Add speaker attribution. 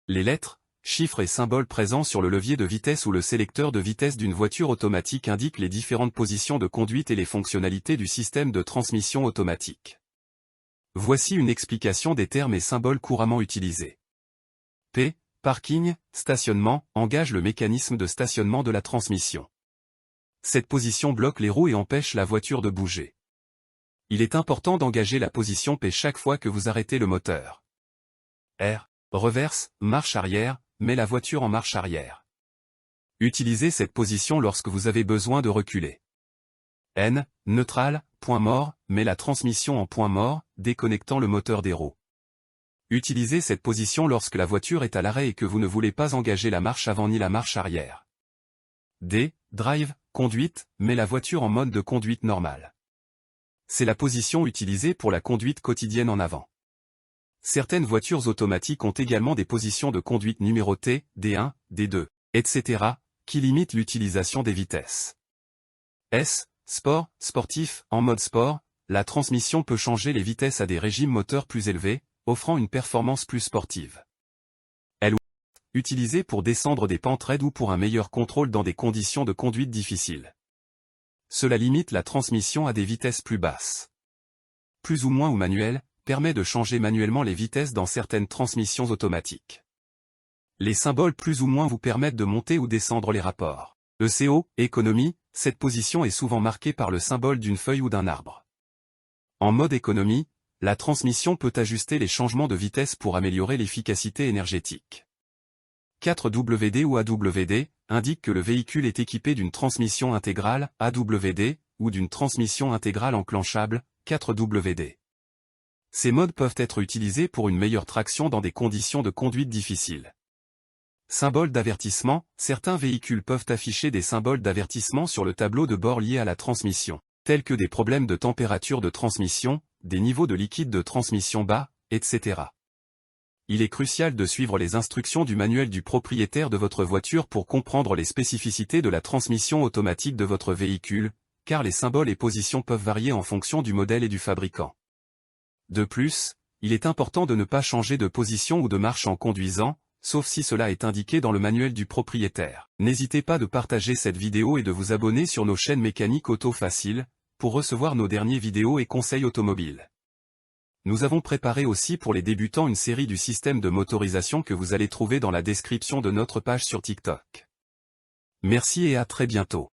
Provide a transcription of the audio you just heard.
Speaker 1: Les lettres, chiffres et symboles présents sur le levier de vitesse ou le sélecteur de vitesse d'une voiture automatique indiquent les différentes positions de conduite et les fonctionnalités du système de transmission automatique. Voici une explication des termes et symboles couramment utilisés. P. Parking, stationnement, engage le mécanisme de stationnement de la transmission. Cette position bloque les roues et empêche la voiture de bouger. Il est important d'engager la position P chaque fois que vous arrêtez le moteur. R. Reverse, marche arrière, met la voiture en marche arrière. Utilisez cette position lorsque vous avez besoin de reculer. N. Neutral, point mort, met la transmission en point mort, déconnectant le moteur des roues. Utilisez cette position lorsque la voiture est à l'arrêt et que vous ne voulez pas engager la marche avant ni la marche arrière. D. Drive, conduite, met la voiture en mode de conduite normale. C'est la position utilisée pour la conduite quotidienne en avant. Certaines voitures automatiques ont également des positions de conduite numérotées, D1, D2, etc., qui limitent l'utilisation des vitesses. S. Sport, sportif, en mode sport, la transmission peut changer les vitesses à des régimes moteurs plus élevés, offrant une performance plus sportive. L. Utilisée pour descendre des pentes raides ou pour un meilleur contrôle dans des conditions de conduite difficiles. Cela limite la transmission à des vitesses plus basses. Plus ou moins ou manuel, permet de changer manuellement les vitesses dans certaines transmissions automatiques. Les symboles plus ou moins vous permettent de monter ou descendre les rapports. ECO, économie, cette position est souvent marquée par le symbole d'une feuille ou d'un arbre. En mode économie, la transmission peut ajuster les changements de vitesse pour améliorer l'efficacité énergétique. 4WD ou AWD, indique que le véhicule est équipé d'une transmission intégrale, AWD, ou d'une transmission intégrale enclenchable, 4WD. Ces modes peuvent être utilisés pour une meilleure traction dans des conditions de conduite difficiles. Symbole d'avertissement, certains véhicules peuvent afficher des symboles d'avertissement sur le tableau de bord liés à la transmission, tels que des problèmes de température de transmission, des niveaux de liquide de transmission bas, etc. Il est crucial de suivre les instructions du manuel du propriétaire de votre voiture pour comprendre les spécificités de la transmission automatique de votre véhicule, car les symboles et positions peuvent varier en fonction du modèle et du fabricant. De plus, il est important de ne pas changer de position ou de marche en conduisant, sauf si cela est indiqué dans le manuel du propriétaire. N'hésitez pas de partager cette vidéo et de vous abonner sur nos chaînes Mécanique Auto Facile, pour recevoir nos dernières vidéos et conseils automobiles. Nous avons préparé aussi pour les débutants une série du système de motorisation que vous allez trouver dans la description de notre page sur TikTok. Merci et à très bientôt.